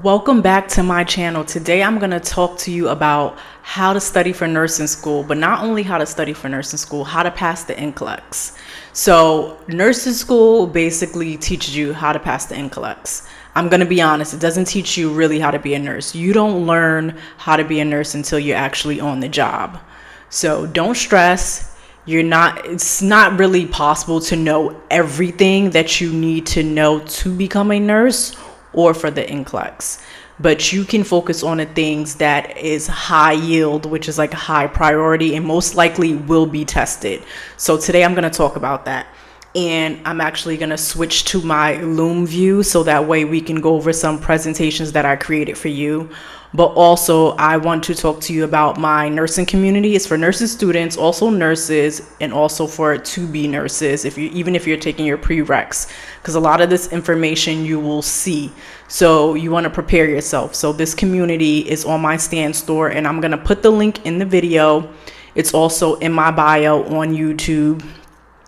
Welcome back to my channel. Today I'm going to talk to you about how to study for nursing school, but not only how to study for nursing school, how to pass the NCLEX. So nursing school basically teaches you how to pass the NCLEX. I'm going to be honest, it doesn't teach you really how to be a nurse. You don't learn how to be a nurse until you're actually on the job. So don't stress. It's not really possible to know everything that you need to know to become a nurse or for the NCLEX. But you can focus on the things that is high yield, which is like a high priority and most likely will be tested. So today I'm going to talk about that. And I'm actually going to switch to my Loom view so that way we can go over some presentations that I created for you. But also I want to talk to you about my nursing community. It's for nursing students, also nurses, and also for to-be nurses, even if you're taking your prereqs, because a lot of this information you will see. So you want to prepare yourself. So this community is on my Stan store, and I'm going to put the link in the video. It's also in my bio on YouTube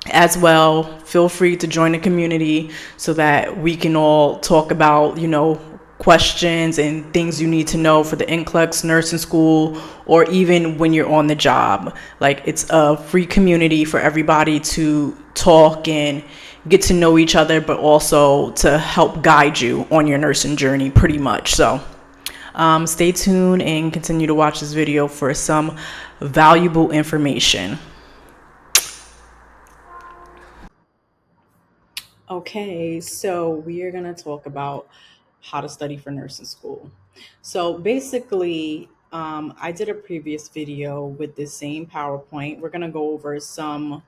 as well. Feel free to join the community so that we can all talk about, questions and things you need to know for the NCLEX, nursing school, or even when you're on the job. Like, it's a free community for everybody to talk and get to know each other, but also to help guide you on your nursing journey pretty much. So stay tuned and continue to watch this video for some valuable information. Okay, so we are going to talk about how to study for nursing school. So basically, I did a previous video with the same PowerPoint. We're going to go over some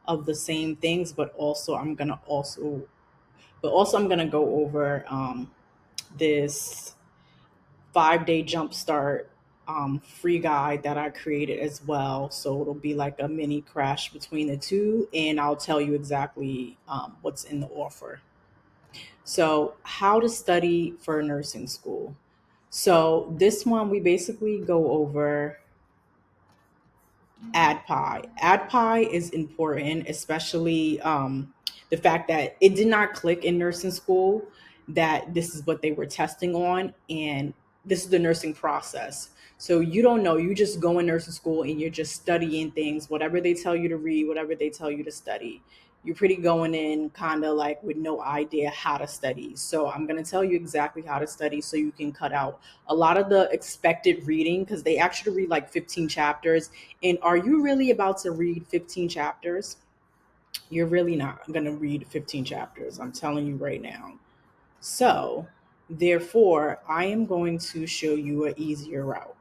of the same things, but also I'm going to go over this 5-day jumpstart free guide that I created as well. So it'll be like a mini crash between the two, and I'll tell you exactly what's in the offer. So, how to study for nursing school. So, this one we basically go over ADPIE. ADPIE is important, especially the fact that it did not click in nursing school that this is what they were testing on, and this is the nursing process. So you don't know, you just go in nursing school and you're just studying things, whatever they tell you to read, whatever they tell you to study. You're pretty going in kind of like with no idea how to study. So I'm going to tell you exactly how to study so you can cut out a lot of the expected reading, because they actually read like 15 chapters. And are you really about to read 15 chapters? You're really not going to read 15 chapters. I'm telling you right now. So, therefore, I am going to show you an easier route.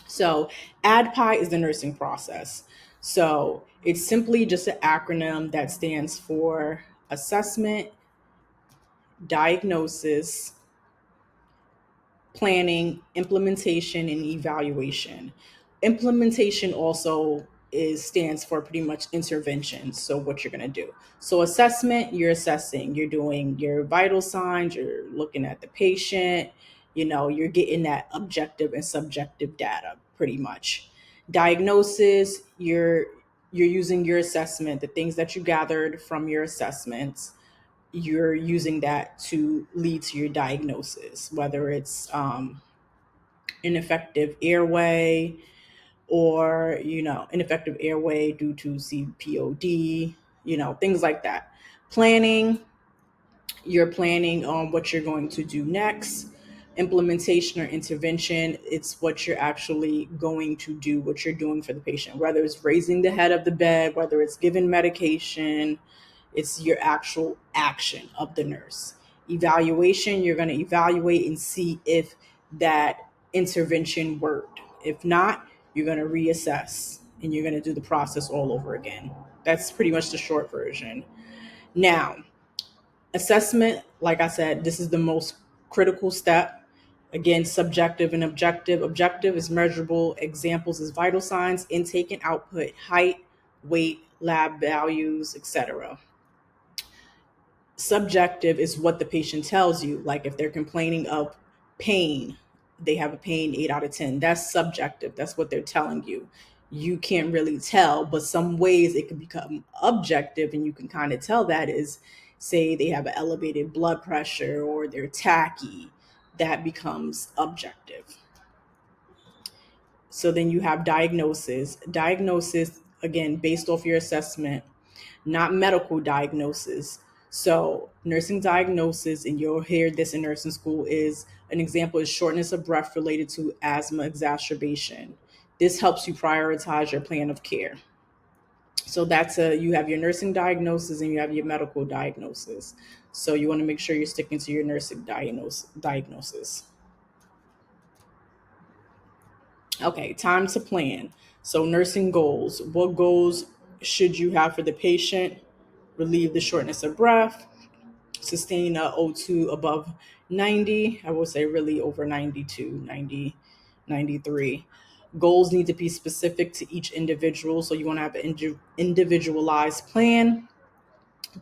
So, ADPIE is the nursing process. So, it's simply just an acronym that stands for assessment, diagnosis, planning, implementation, and evaluation. Implementation also stands for pretty much intervention. So what you're going to do. So assessment, you're assessing, you're doing your vital signs, you're looking at the patient, you're getting that objective and subjective data pretty much. Diagnosis, you're using your assessment, the things that you gathered from your assessments, you're using that to lead to your diagnosis, whether it's ineffective airway or, ineffective airway due to CPOD, things like that. Planning, you're planning on what you're going to do next. Implementation or intervention, it's what you're actually going to do, what you're doing for the patient, whether it's raising the head of the bed, whether it's giving medication. It's your actual action of the nurse. Evaluation, you're going to evaluate and see if that intervention worked. If not, you're going to reassess and you're going to do the process all over again. That's pretty much the short version. Now, assessment, like I said, this is the most critical step. Again, subjective and objective. Objective is measurable. Examples is vital signs, intake and output, height, weight, lab values, etc. Subjective is what the patient tells you. Like if they're complaining of pain, they have a pain 8 out of 10. That's subjective. That's what they're telling you. You can't really tell, but some ways it can become objective and you can kind of tell that is, say they have an elevated blood pressure or they're tacky. that becomes objective. So then you have diagnosis. Diagnosis, again, based off your assessment, not medical diagnosis. So nursing diagnosis, and you'll hear this in nursing school, is an example is shortness of breath related to asthma exacerbation. This helps you prioritize your plan of care. So you have your nursing diagnosis and you have your medical diagnosis. So you want to make sure you're sticking to your nursing diagnosis. Okay, time to plan. So nursing goals. What goals should you have for the patient? Relieve the shortness of breath, sustain a O2 above 90. I will say really over 92, 90, 93. Goals need to be specific to each individual. So you want to have an individualized plan.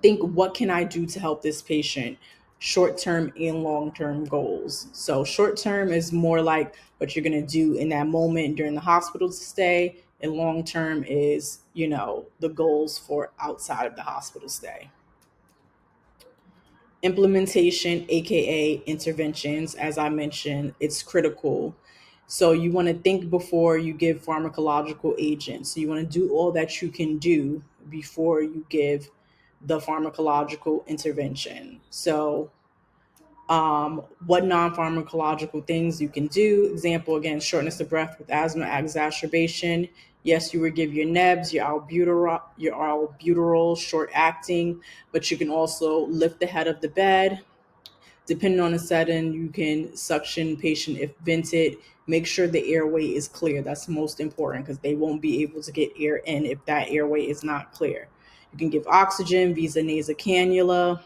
Think, what can I do to help this patient? Short-term and long-term goals. So short-term is more like what you're going to do in that moment during the hospital stay, and long-term is, the goals for outside of the hospital stay. Implementation, aka interventions, as I mentioned, it's critical. So you want to think before you give pharmacological agents. So you want to do all that you can do before you give the pharmacological intervention. So what non-pharmacological things you can do. Example, again, shortness of breath with asthma exacerbation. Yes, you would give your nebs, your albuterol, short acting, but you can also lift the head of the bed. Depending on the setting, you can suction patient if vented. Make sure the airway is clear. That's most important because they won't be able to get air in if that airway is not clear. You can give oxygen via nasal cannula.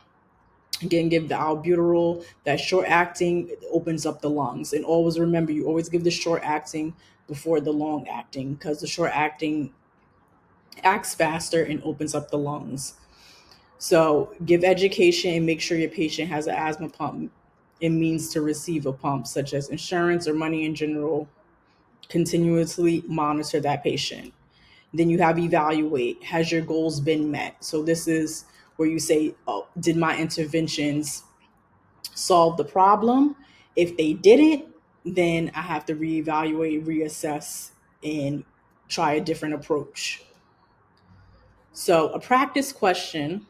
Again, give the albuterol. That short acting opens up the lungs. And always remember, you always give the short acting before the long acting because the short acting acts faster and opens up the lungs. So give education and make sure your patient has an asthma pump and means to receive a pump, such as insurance or money in general. Continuously monitor that patient. Then you have evaluate. Has your goals been met? So this is where you say, oh, did my interventions solve the problem? If they didn't, then I have to reevaluate, reassess, and try a different approach. So a practice question.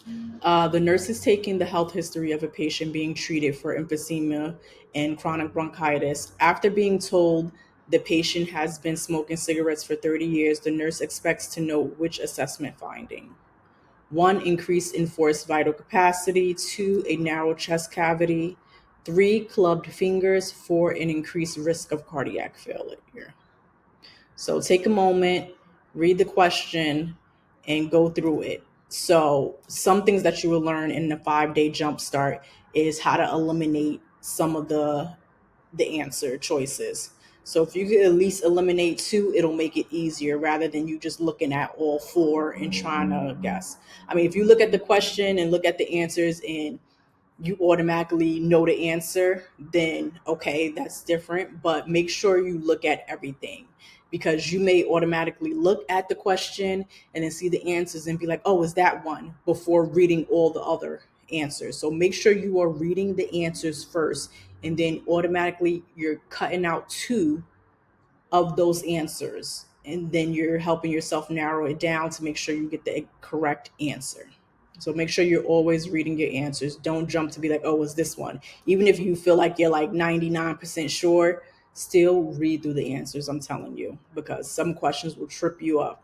The nurse is taking the health history of a patient being treated for emphysema and chronic bronchitis. After being told the patient has been smoking cigarettes for 30 years, the nurse expects to know which assessment finding. 1, increase in forced vital capacity. 2, a narrow chest cavity. 3, clubbed fingers. 4, an increased risk of cardiac failure. So take a moment, read the question, and go through it. So some things that you will learn in the 5-day jumpstart is how to eliminate some of the answer choices. So if you could at least eliminate 2, it'll make it easier rather than you just looking at all 4 and trying to guess. I mean, if you look at the question and look at the answers and you automatically know the answer, then okay, that's different. But make sure you look at everything, because you may automatically look at the question and then see the answers and be like, oh, is that one, before reading all the other answers. So make sure you are reading the answers first, and then automatically you're cutting out 2 of those answers. And then you're helping yourself narrow it down to make sure you get the correct answer. So make sure you're always reading your answers. Don't jump to be like, oh, it's this one. Even if you feel like you're like 99% sure, still read through the answers, I'm telling you, because some questions will trip you up.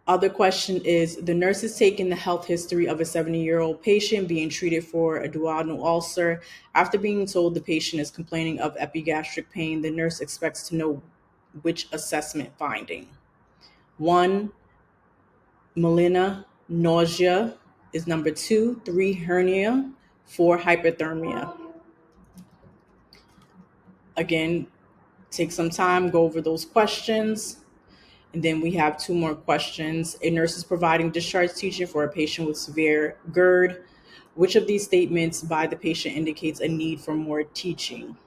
Other question is, the nurse is taking the health history of a 70-year-old patient being treated for a duodenal ulcer. After being told the patient is complaining of epigastric pain, the nurse expects to know which assessment finding. 1, melena, nausea is number 2. 3, hernia. 4, hyperthermia. Again, take some time, go over those questions. And then we have 2 more questions. A nurse is providing discharge teaching for a patient with severe GERD. Which of these statements by the patient indicates a need for more teaching?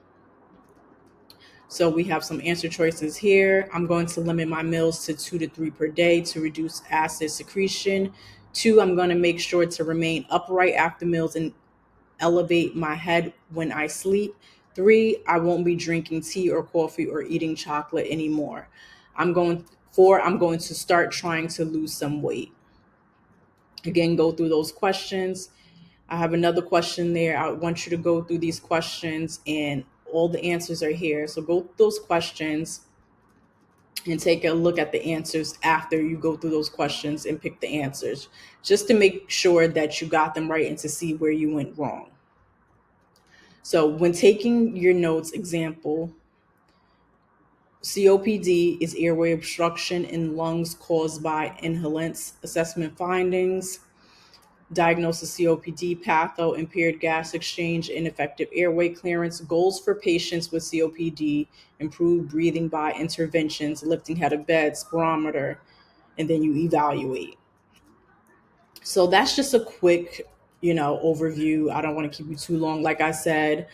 So we have some answer choices here. I'm going to limit my meals to 2 to 3 per day to reduce acid secretion. 2, I'm going to make sure to remain upright after meals and elevate my head when I sleep. 3, I won't be drinking tea or coffee or eating chocolate anymore. 4, I'm going to start trying to lose some weight. Again, go through those questions. I have another question there. I want you to go through these questions, and all the answers are here. So go through those questions and take a look at the answers after you go through those questions and pick the answers, just to make sure that you got them right and to see where you went wrong. So when taking your notes, example, COPD is airway obstruction in lungs caused by inhalants. Assessment findings: diagnosis COPD, patho, impaired gas exchange, ineffective airway clearance. Goals for patients with COPD: improved breathing by interventions, lifting head of bed, spirometer, and then you evaluate. So that's just a quick, overview. I don't want to keep you too long. Like I said,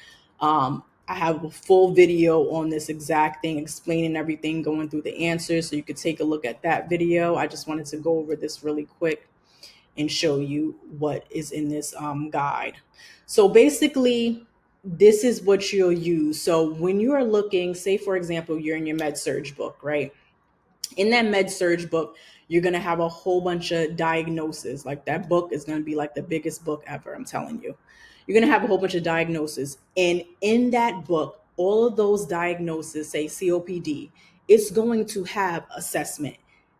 I have a full video on this exact thing, explaining everything, going through the answers. So you could take a look at that video. I just wanted to go over this really quick and show you what is in this guide. So basically, this is what you'll use. So when you are looking, say, for example, you're in your Med-Surg book, right? In that Med-Surg book, you're going to have a whole bunch of diagnoses. Like, that book is going to be like the biggest book ever, I'm telling you. You're going to have a whole bunch of diagnoses. And in that book, all of those diagnoses, say COPD, it's going to have assessment,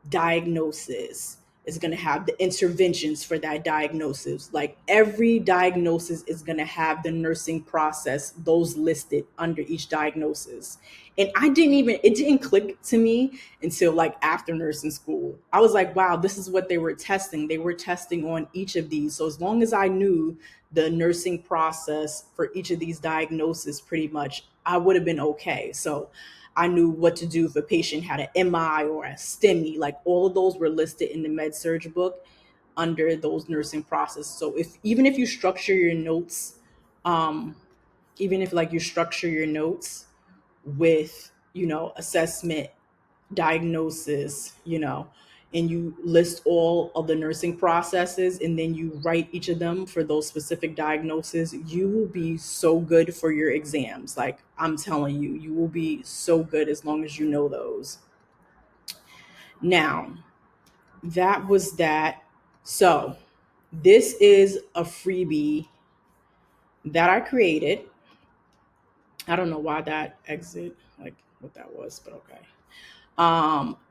diagnosis. It's going to have the interventions for that diagnosis. Like, every diagnosis is going to have the nursing process, those listed under each diagnosis. And it didn't click to me until like after nursing school. I was like, wow, this is what they were testing. They were testing on each of these. So as long as I knew the nursing process for each of these diagnoses, pretty much, I would have been okay. So I knew what to do if a patient had an MI or a STEMI. Like, all of those were listed in the Med-Surg book under those nursing processes. So even if you structure your notes, even if like you structure your notes with, assessment, diagnosis, and you list all of the nursing processes, and then you write each of them for those specific diagnoses, you will be so good for your exams. Like, I'm telling you, you will be so good as long as you know those. Now, that was that. So this is a freebie that I created. I don't know why that exit, like what that was, but okay.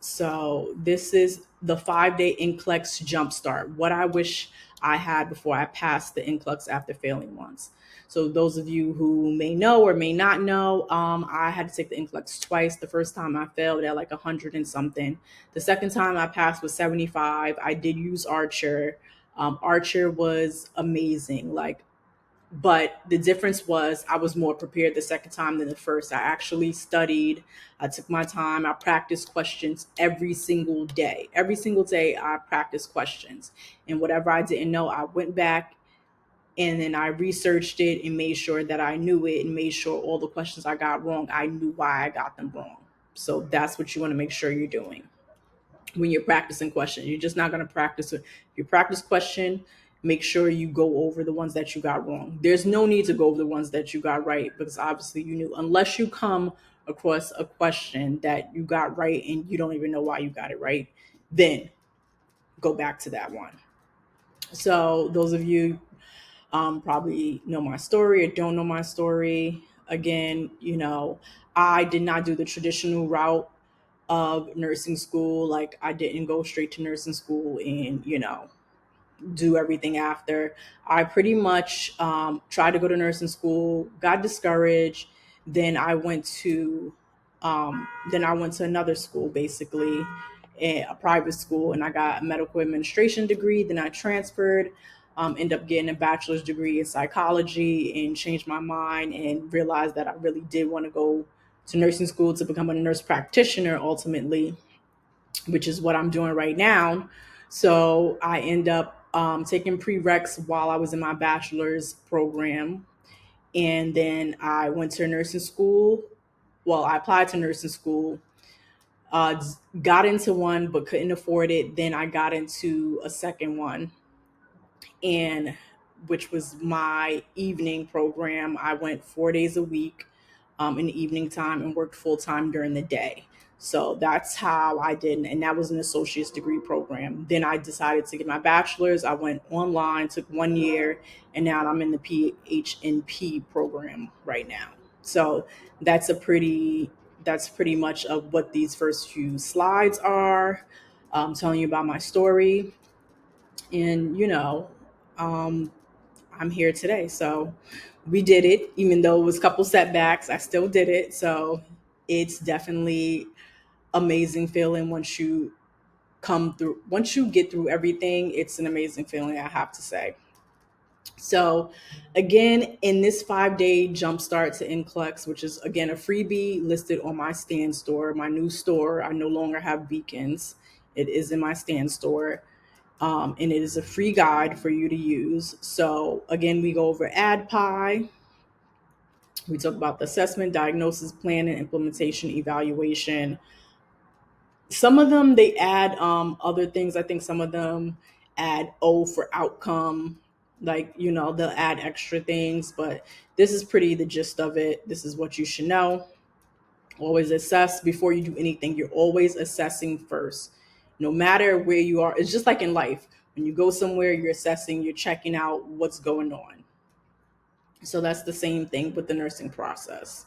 So this is the 5-day NCLEX jumpstart. What I wish I had before I passed the NCLEX after failing once. So those of you who may know or may not know, I had to take the NCLEX twice. The first time I failed at like 100 and something. The second time I passed was 75. I did use Archer. Archer was amazing. But the difference was I was more prepared the second time than the first. I actually studied. I took my time. I practiced questions every single day. Every single day I practiced questions. And whatever I didn't know, I went back and then I researched it and made sure that I knew it, and made sure all the questions I got wrong, I knew why I got them wrong. So that's what you want to make sure you're doing when you're practicing questions. You're just not going to practice it. If you practice question, make sure you go over the ones that you got wrong. There's no need to go over the ones that you got right, because obviously you knew, unless you come across a question that you got right and you don't even know why you got it right, then go back to that one. So those of you probably know my story or don't know my story. Again, I did not do the traditional route of nursing school. Like, I didn't go straight to nursing school and, do everything after. I pretty much tried to go to nursing school, got discouraged. Then I went to another school, basically a private school, and I got a medical administration degree. Then I transferred, ended up getting a bachelor's degree in psychology, and changed my mind and realized that I really did want to go to nursing school to become a nurse practitioner ultimately, which is what I'm doing right now. So I end up taking prereqs while I was in my bachelor's program. And then I went to nursing school. Well, I applied to nursing school, got into one, but couldn't afford it. Then I got into a second one. And which was my evening program. I went 4 days a week in the evening time and worked full time during the day. So that's how I did, and that was an associate's degree program. Then I decided to get my bachelor's. I went online, took 1 year, and now I'm in the PHNP program right now. So that's a pretty that's pretty much of what these first few slides are, telling you about my story. And um, I'm here today. So we did it, even though it was a couple setbacks. I still did it. So it's definitely amazing feeling once you get through everything. It's an amazing feeling, I have to say. So again, in this 5-day jumpstart to NCLEX, which is again a freebie listed on my stand store, my new store. I no longer have beacons. It is in my stand store. And it is a free guide for you to use. So again, we go over ADPIE. We talk about the assessment, diagnosis, plan, and implementation, evaluation. Some of them they add other things. I think some of them add O for outcome. Like, they'll add extra things, but this is pretty the gist of it. This is what you should know. Always assess before you do anything. You're always assessing first. No matter where you are, it's just like in life. When you go somewhere, you're assessing, you're checking out what's going on. So that's the same thing with the nursing process.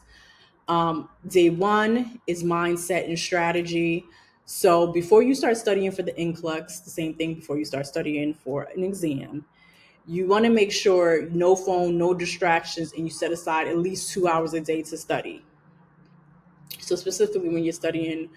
Day one is mindset and strategy. So before you start studying for the NCLEX, the same thing before you start studying for an exam, you want to make sure no phone, no distractions, and you set aside at least 2 hours a day to study. So specifically when you're studying,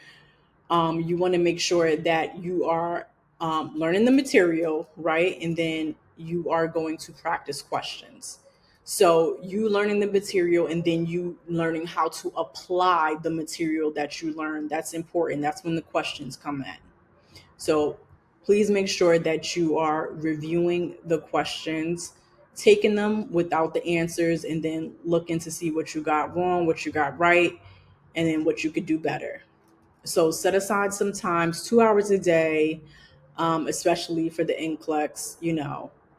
you want to make sure that you are learning the material, right? And then you are going to practice questions. So you learning the material and then you learning how to apply the material that you learned. That's important. That's when the questions come in. So please make sure that you are reviewing the questions, taking them without the answers, and then looking to see what you got wrong, what you got right, and then what you could do better. So set aside sometimes 2 hours a day, especially for the NCLEX,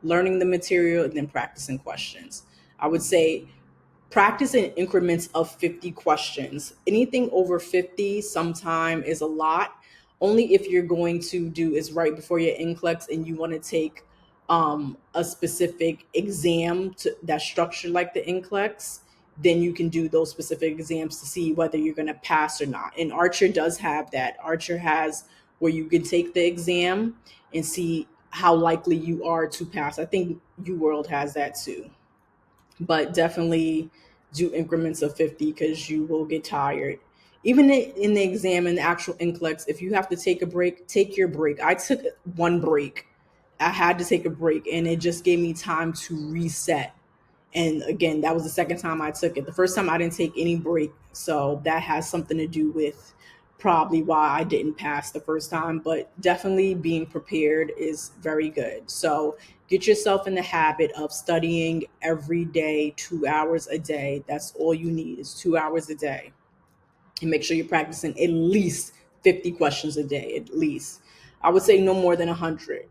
learning the material and then practicing questions. I would say practice in increments of 50 questions. Anything over 50 sometime is a lot. Only if you're going to do is right before your NCLEX and you want to take a specific exam that's structured like the NCLEX, then you can do those specific exams to see whether you're going to pass or not. And Archer does have that. Archer has where you can take the exam and see how likely you are to pass. I think UWorld has that too, but definitely do increments of 50 because you will get tired. Even in the exam, in the actual NCLEX, if you have to take a break, take your break. I took one break. I had to take a break, and it just gave me time to reset. And again, that was the second time I took it. The first time I didn't take any break. So that has something to do with probably why I didn't pass the first time. But definitely being prepared is very good. So get yourself in the habit of studying every day, 2 hours a day. That's all you need is 2 hours a day. And make sure you're practicing at least 50 questions a day, at least. I would say no more than 100.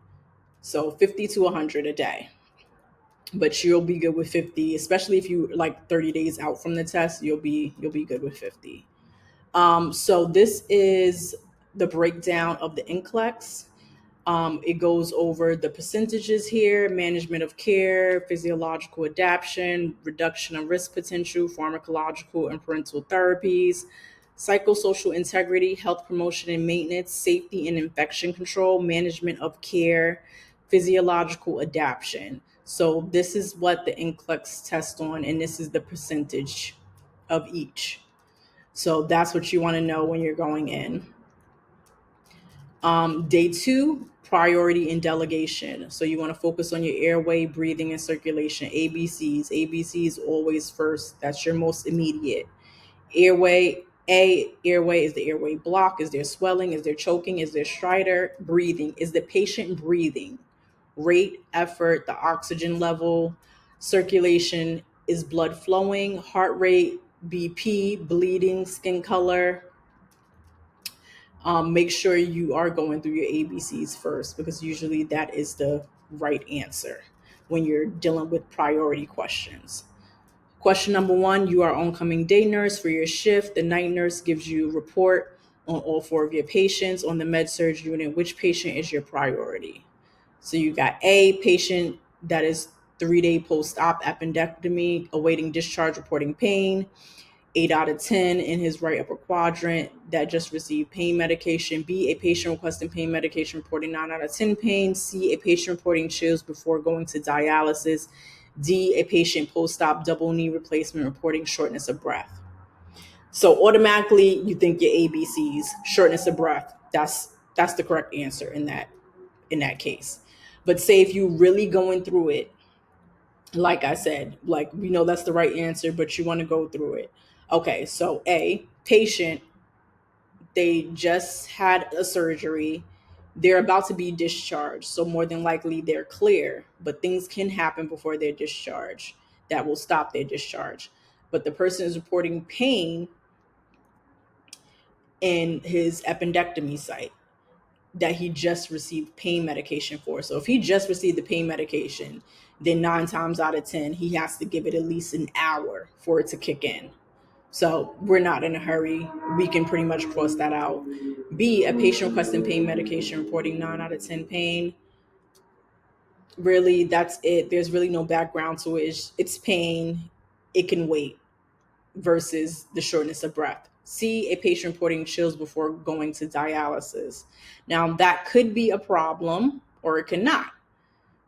So 50 to 100 a day, but you'll be good with 50, especially if you like 30 days out from the test. You'll be good with 50. So this is the breakdown of the NCLEX. It goes over the percentages here: management of care, physiological adaptation, reduction of risk potential, pharmacological and parental therapies, psychosocial integrity, health promotion and maintenance, safety and infection control, management of care, physiological adaptation. So this is what the NCLEX test on, and this is the percentage of each. So that's what you want to know when you're going in. Day two, priority and delegation. So you want to focus on your airway, breathing, and circulation. ABCs. ABCs always first. That's your most immediate. Airway. Airway is the airway block. Is there swelling? Is there choking? Is there stridor? Breathing. Is the patient breathing? Rate, effort, the oxygen level. Circulation, is blood flowing? Heart rate, BP, bleeding, skin color. Make sure you are going through your ABCs first, because usually that is the right answer. when you're dealing with priority questions. Question number 1, you are oncoming day nurse for your shift. The night nurse gives you a report on all 4 of your patients. On the Med-Surg unit, which patient is your priority? So you got A, patient that is 3-day post-op appendectomy, awaiting discharge, reporting pain. 8 out of 10 in his right upper quadrant that just received pain medication. B, a patient requesting pain medication reporting 9 out of 10 pain. C, a patient reporting chills before going to dialysis. D, a patient post-op double knee replacement reporting shortness of breath. So automatically you think your ABCs, shortness of breath. That's the correct answer in that case. But say if you really going through it, like I said, like we know that's the right answer, but you want to go through it. Okay, so A, patient, they just had a surgery. They're about to be discharged. So more than likely they're clear, but things can happen before they're discharged that will stop their discharge. But the person is reporting pain in his appendectomy site that he just received pain medication for. So if he just received the pain medication, then 9 times out of 10, he has to give it at least an hour for it to kick in. So we're not in a hurry. We can pretty much cross that out. B, a patient requesting pain medication reporting 9 out of 10 pain. Really, that's it. There's really no background to it. It's pain. It can wait versus the shortness of breath. C, a patient reporting chills before going to dialysis. Now, that could be a problem or it cannot.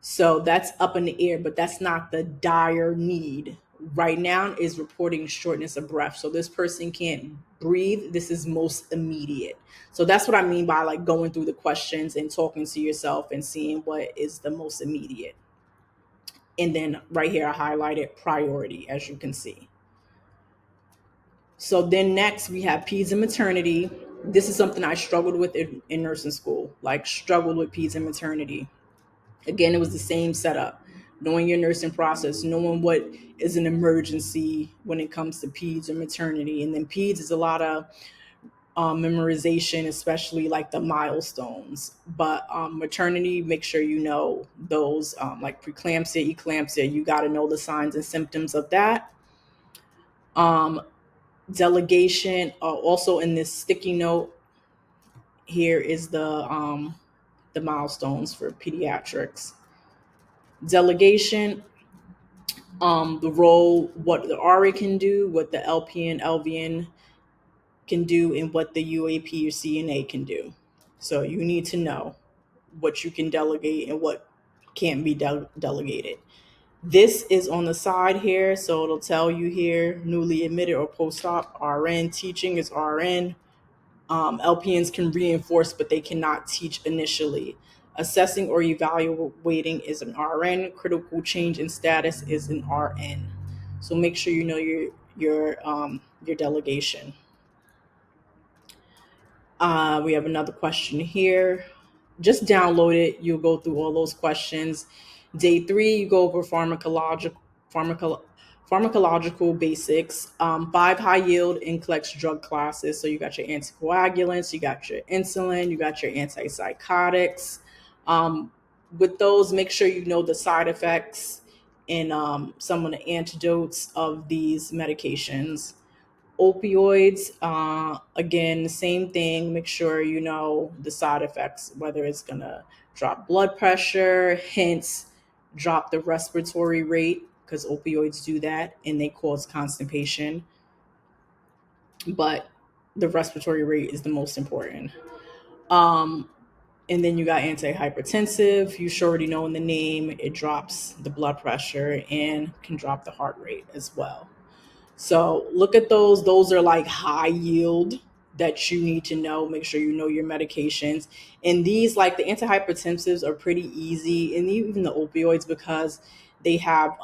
So that's up in the air, but that's not the dire need. Right now is reporting shortness of breath. So this person can't breathe. This is most immediate. So that's what I mean by like going through the questions and talking to yourself and seeing what is the most immediate. And then right here, I highlighted priority, as you can see. So then next we have peds and maternity. This is something I struggled with in nursing school, like struggled with peds and maternity. Again, it was the same setup. Knowing your nursing process, knowing what is an emergency when it comes to peds and maternity. And then peds is a lot of memorization, especially like the milestones. But maternity, make sure you know those like preeclampsia, eclampsia. You got to know the signs and symptoms of that. Delegation, also in this sticky note, here is the milestones for pediatrics. Delegation, the role, what the RA can do, what the LPN, LVN can do, and what the UAP or CNA can do. So you need to know what you can delegate and what can't be delegated. This is on the side here, so it'll tell you here, newly admitted or post-op, RN, teaching is RN. LPNs can reinforce, but they cannot teach initially. Assessing or evaluating is an RN. Critical change in status is an RN. So make sure you know your delegation. We have another question here. Just download it. You'll go through all those questions. Day 3, you go over pharmacological basics, 5 high yield NCLEX drug classes. So you got your anticoagulants, you got your insulin, you got your antipsychotics. With those, make sure you know the side effects and some of the antidotes of these medications. Opioids, again, the same thing. Make sure you know the side effects, whether it's going to drop blood pressure, hence drop the respiratory rate, because opioids do that and they cause constipation. But the respiratory rate is the most important. And then you got antihypertensive. You should already know in the name, it drops the blood pressure and can drop the heart rate as well. So look at those. Those are like high yield that you need to know. Make sure you know your medications. And these, like the antihypertensives, are pretty easy, and even the opioids, because they have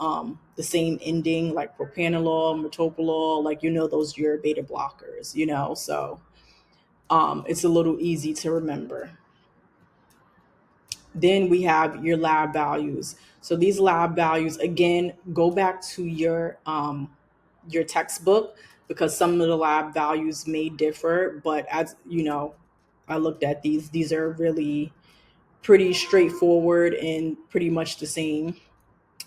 the same ending, like propranolol, metoprolol, like those your beta blockers. So it's a little easy to remember. Then we have your lab values. So these lab values, again, go back to your textbook, because some of the lab values may differ. But as you know, I looked at these are really pretty straightforward and pretty much the same.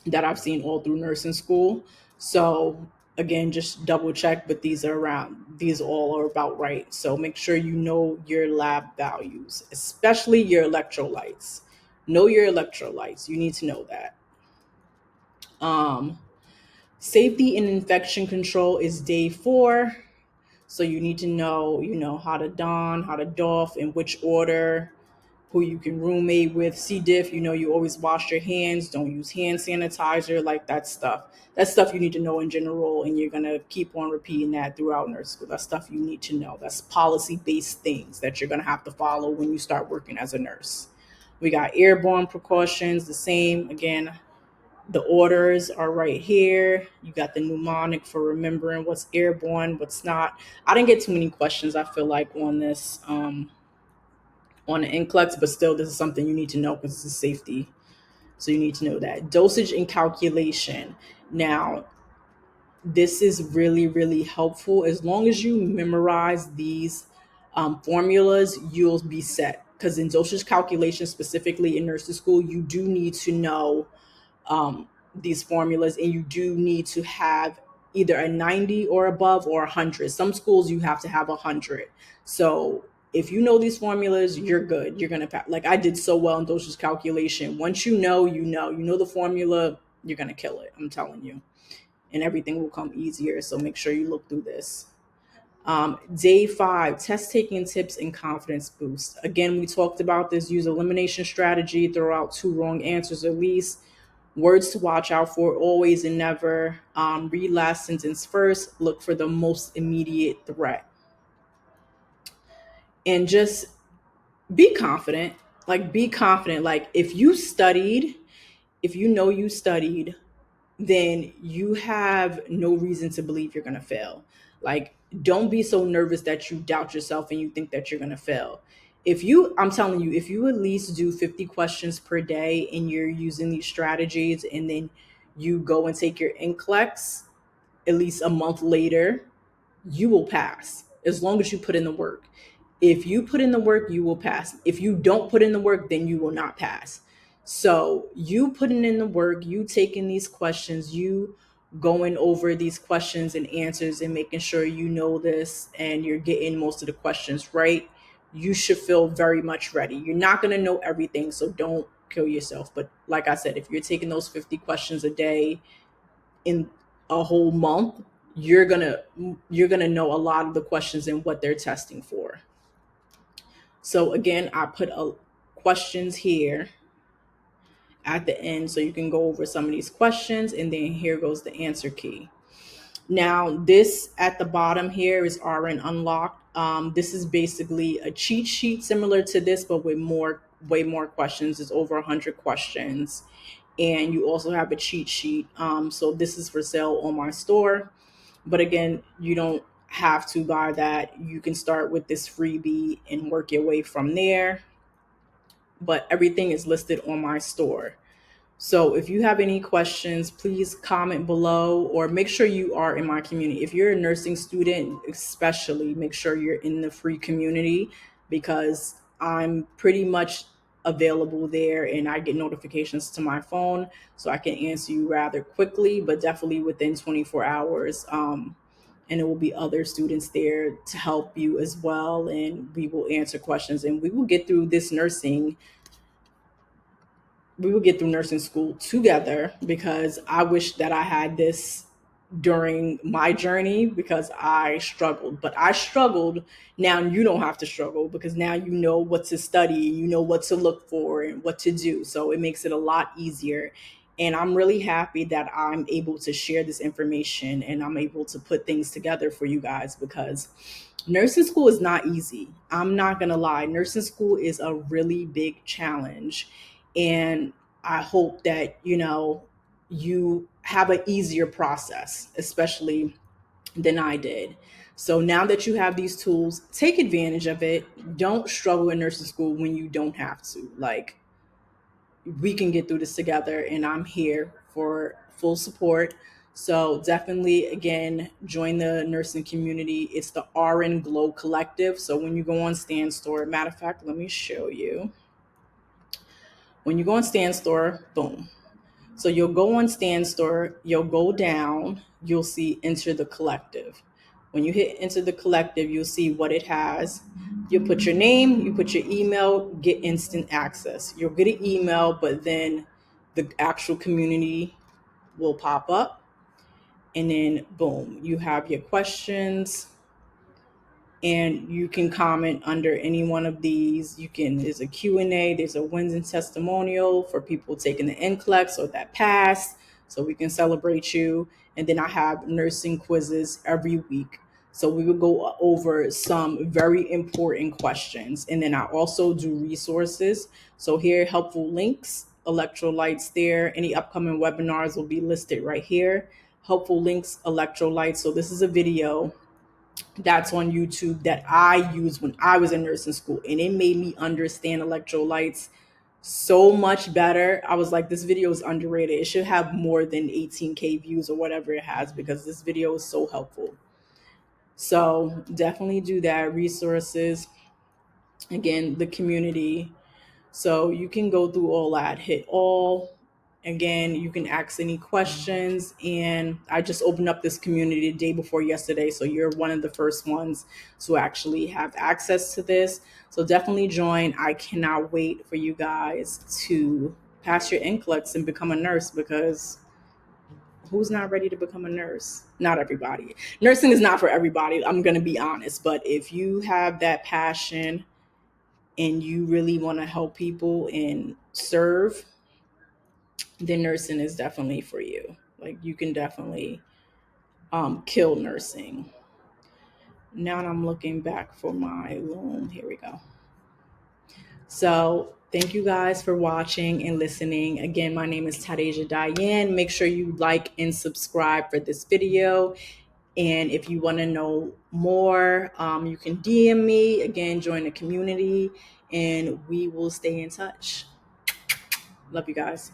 that I've seen all through nursing school. So again, just double check, but these all are about right. So make sure you know your lab values, especially your electrolytes. Know your electrolytes. You need to know that. Um, Safety and infection control is day 4. So you need to know, how to don, how to doff, in which order, who you can roommate with. C. diff, you always wash your hands. Don't use hand sanitizer, like that stuff. That's stuff you need to know in general, and you're going to keep on repeating that throughout nurse school. That's stuff you need to know. That's policy-based things that you're going to have to follow when you start working as a nurse. We got airborne precautions, the same. Again, the orders are right here. You got the mnemonic for remembering what's airborne, what's not. I didn't get too many questions, I feel like, on this, on the NCLEX, but still, this is something you need to know because it's safety. So you need to know that. Dosage and calculation. Now, this is really, really helpful. As long as you memorize these formulas, you'll be set. Because in dosage calculation, specifically in nursing school, you do need to know these formulas, and you do need to have either a 90 or above, or 100. Some schools you have to have 100. So if you know these formulas, you're good. You're gonna pass. Like I did so well in dosage calculation. Once you know the formula, you're gonna kill it. I'm telling you, and everything will come easier. So make sure you look through this. Day 5, test taking tips and confidence boost. Again, we talked about this. Use elimination strategy. Throw out 2 wrong answers at least. Words to watch out for: always and never. Read last sentence first. Look for the most immediate threat. And just be confident. Like, be confident. Like, if you studied, if you know you studied, then you have no reason to believe you're going to fail. Like, don't be so nervous that you doubt yourself and you think that you're going to fail. I'm telling you, if you at least do 50 questions per day and you're using these strategies, and then you go and take your NCLEX at least a month later, you will pass as long as you put in the work. If you put in the work, you will pass. If you don't put in the work, then you will not pass. So you putting in the work, you taking these questions, you going over these questions and answers and making sure you know this and you're getting most of the questions right, you should feel very much ready. You're not going to know everything, so don't kill yourself. But like I said, if you're taking those 50 questions a day in a whole month, you're gonna know a lot of the questions and what they're testing for. So again, I put questions here at the end so you can go over some of these questions, and then here goes the answer key. Now, this at the bottom here is RN Unlocked. This is basically a cheat sheet similar to this, but with way more questions. It's over 100 questions. And you also have a cheat sheet. So this is for sale on my store. But again, you don't have to buy that. You can start with this freebie and work your way from there. But everything is listed on my store. So if you have any questions, please comment below, or make sure you are in my community. If you're a nursing student, especially make sure you're in the free community, because I'm pretty much available there and I get notifications to my phone, so I can answer you rather quickly, but definitely within 24 hours. And there will be other students there to help you as well. And we will answer questions, and we will get through nursing school together, because I wish that I had this during my journey, because I struggled. But I struggled. Now you don't have to struggle, because now you know what to study, you know what to look for and what to do. So it makes it a lot easier. And I'm really happy that I'm able to share this information and I'm able to put things together for you guys, because nursing school is not easy. I'm not going to lie. Nursing school is a really big challenge. And I hope that, you have an easier process, especially than I did. So now that you have these tools, take advantage of it. Don't struggle in nursing school when you don't have to. Like, we can get through this together, and I'm here for full support. So definitely, again, join the nursing community. It's the RN Glow Collective. So when you go on Stand Store, matter of fact, let me show you. When you go on Stand Store, boom. So you'll go on Stand Store, you'll go down, you'll see Enter the Collective. When you hit Enter the Collective, you'll see what it has. You'll put your name, you put your email, get instant access. You'll get an email, but then the actual community will pop up. And then boom, you have your questions, and you can comment under any one of these. There's a Q&A, there's a wins and testimonial for people taking the NCLEX or that passed, so we can celebrate you. And then I have nursing quizzes every week. So we will go over some very important questions. And then I also do resources. So here, helpful links, electrolytes there. Any upcoming webinars will be listed right here. Helpful links, electrolytes. So this is a video that's on YouTube that I used when I was in nursing school, and it made me understand electrolytes so much better. I was like, this video is underrated. It should have more than 18K views or whatever it has, because this video is so helpful. So definitely do that. Resources, again, the community. So you can go through all that, hit all. Again, you can ask any questions. And I just opened up this community the day before yesterday. So you're one of the first ones to actually have access to this. So definitely join. I cannot wait for you guys to pass your NCLEX and become a nurse, because who's not ready to become a nurse? Not everybody. Nursing is not for everybody. I'm going to be honest. But if you have that passion and you really want to help people and serve, then nursing is definitely for you. Like, you can definitely kill nursing. Now I'm looking back for my loom. Here we go. So thank you guys for watching and listening. Again, my name is Tadeja Diane. Make sure you like and subscribe for this video. And if you want to know more, you can DM me. Again, join the community, and we will stay in touch. Love you guys.